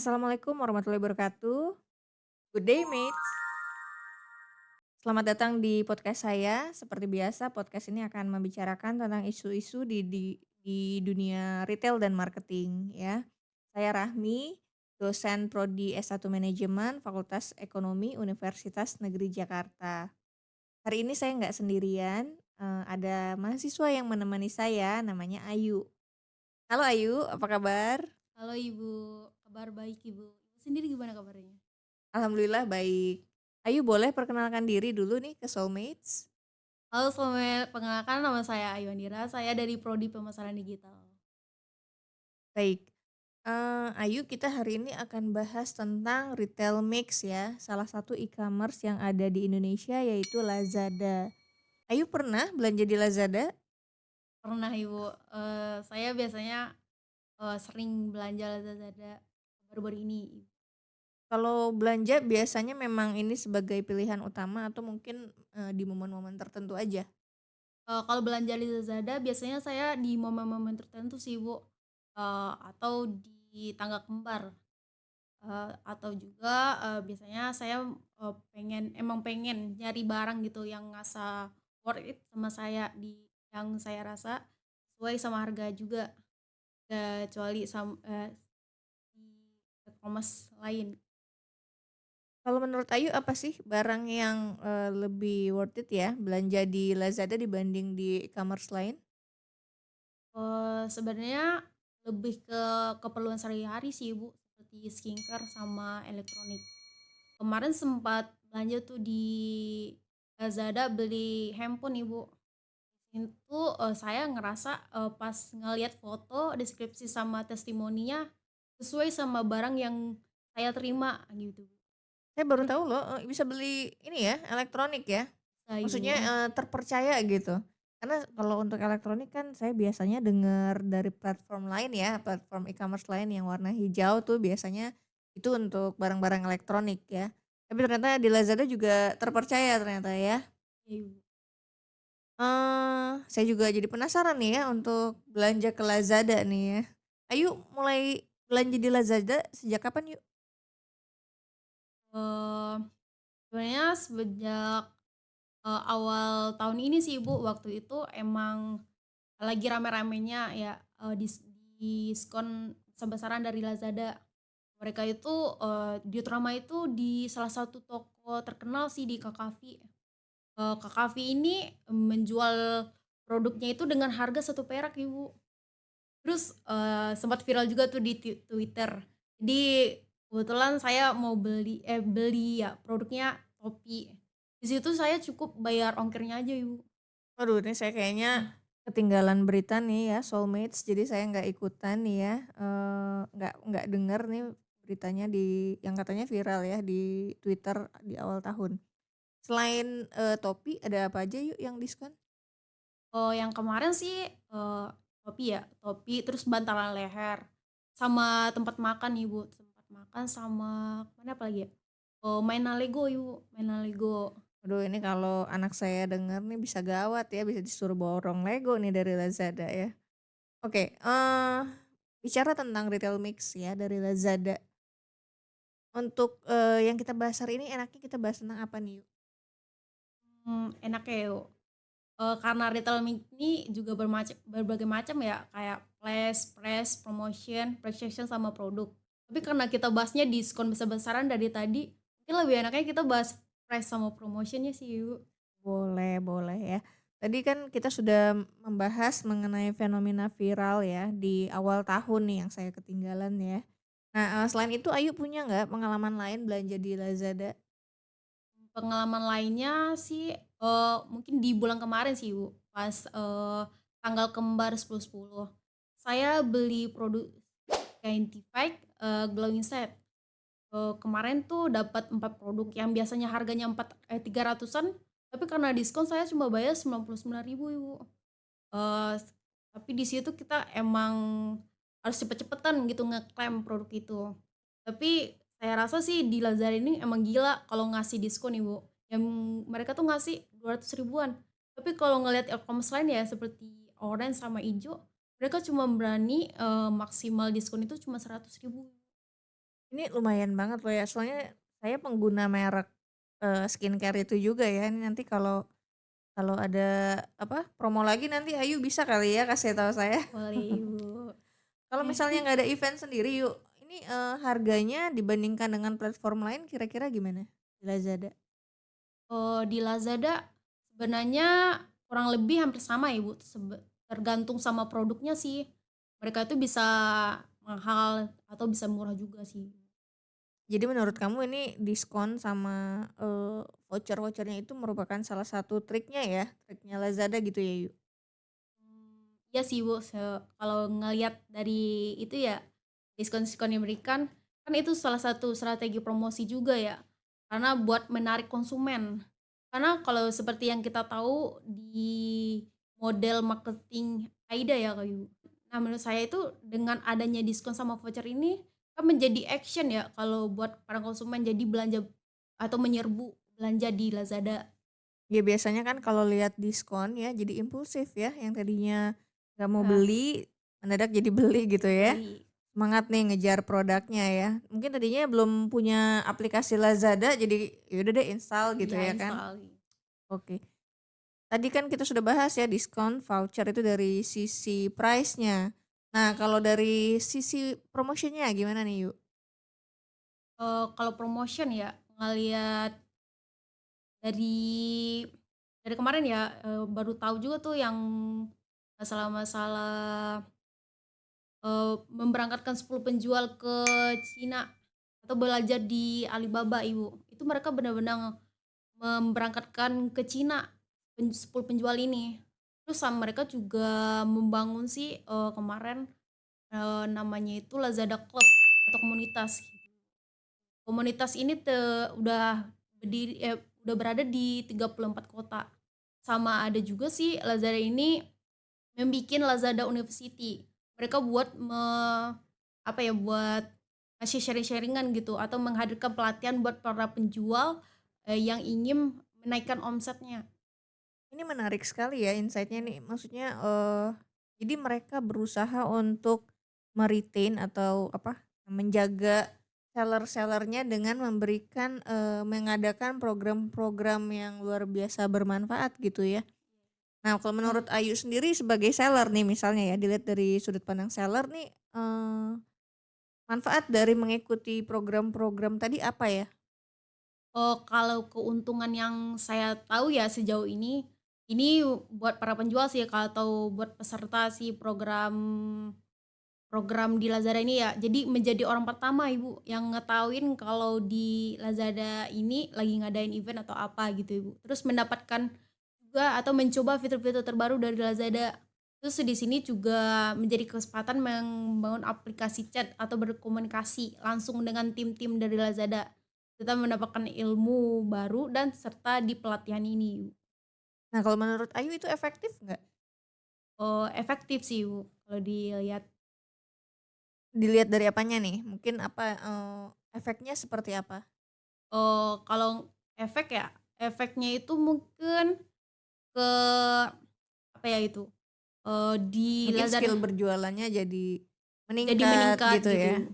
Assalamualaikum warahmatullahi wabarakatuh. Good day, mates. Selamat datang di podcast saya. Seperti biasa, podcast ini akan membicarakan tentang isu-isu di dunia retail dan marketing, ya. Saya Rahmi, dosen prodi S1 Manajemen, Fakultas Ekonomi Universitas Negeri Jakarta. Hari ini saya nggak sendirian, ada mahasiswa yang menemani saya, namanya Ayu. Halo Ayu, apa kabar? Halo Ibu, kabar baik Ibu. Ibu sendiri gimana kabarnya? Alhamdulillah baik. Ayu boleh perkenalkan diri dulu nih ke Soulmates? Halo, selamat pengenalkan nama saya Ayu Andira, saya dari Prodi Pemasaran Digital. Baik, Ayu kita hari ini akan bahas tentang retail mix ya, salah satu e-commerce yang ada di Indonesia yaitu Lazada. Ayu pernah belanja di Lazada? Pernah Ibu, saya biasanya, sering belanja Lazada baru-baru ini. Kalau belanja biasanya memang ini sebagai pilihan utama atau mungkin, di momen-momen tertentu aja? Kalau belanja di Lazada biasanya saya di momen-momen tertentu sih Ibu, atau di tanggal kembar, atau juga, biasanya saya, emang pengen nyari barang gitu yang ngerasa worth it sama saya yang saya rasa sesuai sama harga juga, nggak kecuali di e-commerce lain. Kalau menurut Ayu apa sih barang yang, lebih worth it ya belanja di Lazada dibanding di e-commerce lain? Sebenarnya lebih ke keperluan sehari-hari sih Ibu, seperti skincare sama elektronik. Kemarin sempat belanja tuh di Lazada beli handphone Ibu. Itu, saya ngerasa, pas ngelihat foto, deskripsi, sama testimoninya sesuai sama barang yang saya terima gitu. Saya baru Terus tahu loh, bisa beli ini ya, elektronik ya? bisa Maksudnya, Ibu. terpercaya gitu. Karena kalau untuk elektronik kan saya biasanya dengar dari platform lain ya, platform e-commerce lain yang warna hijau tuh biasanya itu untuk barang-barang elektronik ya. Tapi ternyata di Lazada juga terpercaya ternyata ya. Iya Ibu. Saya juga jadi penasaran nih ya untuk belanja ke Lazada nih ya. Ayu mulai belanja di Lazada sejak kapan yuk? Eee, Sebenarnya sejak, awal tahun ini sih Ibu, waktu itu emang lagi rame-ramenya ya, diskon besar-besaran dari Lazada. Mereka itu, Diutrama itu di salah satu toko terkenal sih di KaKavi. KaKavi ini menjual produknya itu dengan harga 1 perak Ibu. Terus, sempat viral juga tuh di Twitter. Jadi kebetulan saya mau beli ya produknya topi. Di situ saya cukup bayar ongkirnya aja Ibu. Waduh, ini saya kayaknya ketinggalan berita nih ya, Soulmates, jadi saya nggak ikutan nih ya, nggak denger nih beritanya yang katanya viral ya di Twitter di awal tahun. Selain, topi ada apa aja yuk yang diskon? Yang kemarin sih, topi terus bantalan leher, sama tempat makan Ibu, tempat makan sama mana apa lagi ya, mainan Lego Ibu, mainan Lego. Waduh, ini kalau anak saya denger nih bisa gawat ya, bisa disuruh borong Lego nih dari Lazada ya. Oke, bicara tentang retail mix ya dari Lazada. Untuk, yang kita bahas hari ini enaknya kita bahas tentang apa nih yuk? Enaknya ya, karena retail ini juga berbagai macam ya, kayak flash, press, promotion, preseason, sama produk. Tapi karena kita bahasnya diskon besar-besaran dari tadi, mungkin lebih enaknya kita bahas price sama promotion-nya sih, Ibu. Boleh boleh ya. Tadi kan kita sudah membahas mengenai fenomena viral ya di awal tahun nih yang saya ketinggalan ya. Nah, selain itu Ayu punya nggak pengalaman lain belanja di Lazada? Pengalaman lainnya sih, mungkin di bulan kemarin sih, Ibu, pas, tanggal kembar 10.10. Saya beli produk Scientific, glowing set. Kemarin tuh dapat 4 produk yang biasanya harganya 300-an, tapi karena diskon saya cuma bayar 99.000 Ibu. Eee, s tapi di situ kita emang harus cepet-cepetan gitu ngeklaim produk itu. Tapi saya rasa sih di Lazada ini emang gila kalau ngasih diskon Ibu, yang mereka tuh ngasih 200 ribuan. Tapi kalau ngelihat e-commerce lain ya seperti orange sama ijo, mereka cuma berani, maksimal diskon itu cuma 100 ribu. Ini lumayan banget loh ya, soalnya saya pengguna merek, skincare itu juga ya. Ini nanti kalau kalau ada, apa, promo lagi nanti Ayu bisa kali ya kasih tahu saya? Boleh Ibu. Kalau misalnya nggak ada event sendiri yuk, ini, harganya dibandingkan dengan platform lain kira-kira gimana di Lazada? Di Lazada sebenarnya kurang lebih hampir sama ya, Bu, tergantung sama produknya sih. Mereka itu bisa mahal atau bisa murah juga sih. Jadi menurut kamu ini diskon sama, voucher-vouchernya itu merupakan salah satu triknya ya, triknya Lazada gitu ya, Yu? Iya sih, Bu, kalau ngelihat dari itu ya, diskon-diskon yang diberikan, kan itu salah satu strategi promosi juga ya, karena buat menarik konsumen. Karena kalau seperti yang kita tahu di model marketing AIDA ya, Kak, Yu. Nah, menurut saya itu dengan adanya diskon sama voucher ini, kan menjadi action ya kalau buat para konsumen jadi belanja atau menyerbu belanja di Lazada. Ya biasanya kan kalau lihat diskon ya jadi impulsif ya, yang tadinya nggak mau Nah, beli, mendadak jadi beli gitu ya. beli. Semangat nih ngejar produknya ya. Mungkin tadinya belum punya aplikasi Lazada jadi ya udah deh install gitu Iya, ya kan. install. Oke. Tadi kan kita sudah bahas ya diskon voucher itu dari sisi price-nya. Nah, kalau dari sisi promotionnya gimana nih, Yuk? Kalau promotion ya, ngelihat dari kemarin ya, baru tahu juga tuh yang masalah-masalah, memberangkatkan 10 penjual ke Cina atau belajar di Alibaba, Ibu. Itu mereka benar-benar memberangkatkan ke Cina 10 penjual ini. Terus sama mereka juga membangun sih, kemarin, namanya itu Lazada Club atau komunitas. Komunitas ini udah berada di 34 kota. Sama ada juga sih Lazada ini membikin Lazada University. Mereka buat apa ya, buat ngasih sharing-sharing-an gitu atau menghadirkan pelatihan buat para penjual, yang ingin menaikkan omsetnya. Ini menarik sekali ya insight-nya nih. Maksudnya, jadi mereka berusaha untuk atau apa, menjaga seller-sellernya dengan memberikan, mengadakan program-program yang luar biasa bermanfaat gitu ya. Nah, kalau Mmm, menurut Ayu sendiri sebagai seller nih misalnya ya, dilihat dari sudut pandang seller nih, manfaat dari mengikuti program-program tadi apa ya? kalau keuntungan yang saya tahu ya sejauh ini buat para penjual sih Kak, atau buat peserta si program di Lazada ini ya, jadi menjadi orang pertama Ibu, yang ngetahuin kalau di Lazada ini lagi ngadain event atau apa gitu Ibu. Terus mendapatkan juga atau mencoba fitur-fitur terbaru dari Lazada. Terus di sini juga menjadi kesempatan membangun aplikasi chat atau berkomunikasi langsung dengan tim-tim dari Lazada. Kita mendapatkan ilmu baru dan serta di pelatihan ini, Ibu. Nah, kalau menurut Ayu itu efektif nggak? Efektif sih Ibu, kalau dilihat. Dilihat dari apanya nih? Mungkin apa, efeknya seperti apa? Kalau efek ya, efeknya itu mungkin ke apa ya itu, di Mungkin Lazada skill berjualannya jadi jadi meningkat meningkat gitu ya. gitu.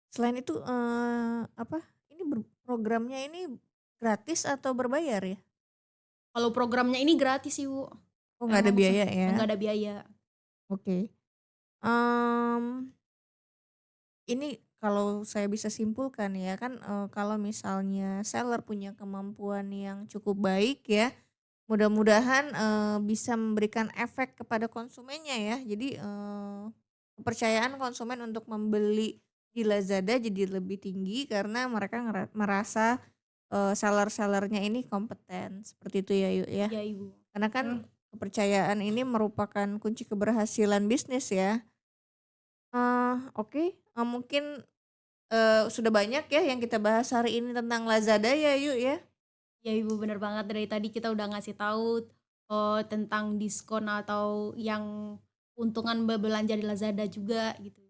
Selain itu, apa, ini programnya ini gratis atau berbayar ya? Kalau programnya ini gratis sih, Bu. Oh nggak ada Emang biaya ya? nggak ada biaya. Oke. Mmm, ini kalau saya bisa simpulkan ya kan, kalau misalnya seller punya kemampuan yang cukup baik ya, mudah-mudahan, bisa memberikan efek kepada konsumennya ya. Jadi, kepercayaan konsumen untuk membeli di Lazada jadi lebih tinggi karena mereka merasa, seller-sellernya ini kompeten, seperti itu ya, Yuk, ya. Iya, Ibu. Karena kan Mmm, kepercayaan ini merupakan kunci keberhasilan bisnis ya. Oke, mungkin, sudah banyak ya yang kita bahas hari ini tentang Lazada ya, Yuk, ya. iya, Ibu, bener banget dari tadi kita udah ngasih tahu, tentang diskon atau yang keuntungan berbelanja di Lazada juga gitu.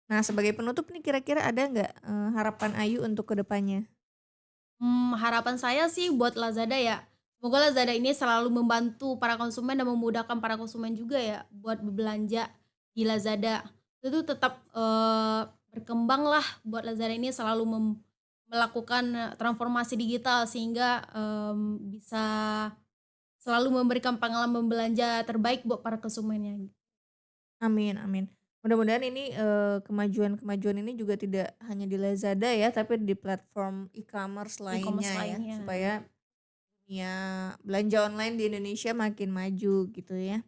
Nah, sebagai penutup nih kira-kira ada nggak, harapan Ayu untuk kedepannya? Harapan saya sih buat Lazada ya, semoga Lazada ini selalu membantu para konsumen dan memudahkan para konsumen juga ya buat berbelanja di Lazada. Itu tetap, berkembanglah buat Lazada ini selalu melakukan, transformasi digital sehingga, bisa selalu memberikan pengalaman belanja terbaik buat para konsumennya. Amin amin. Mudah-mudahan ini, kemajuan-kemajuan ini juga tidak hanya di Lazada ya, tapi di platform e-commerce E-commerce lainnya ya, lainnya. supaya dunia belanja online di Indonesia makin maju gitu ya.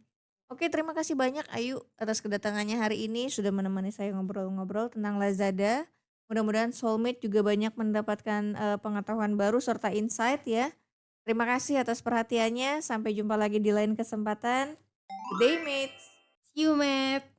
Oke, terima kasih banyak Ayu atas kedatangannya hari ini, sudah menemani saya ngobrol-ngobrol tentang Lazada. Mudah-mudahan soulmate juga banyak mendapatkan, pengetahuan baru serta insight ya. Terima kasih atas perhatiannya, sampai jumpa lagi di lain kesempatan. Good day mates. See you, Matt.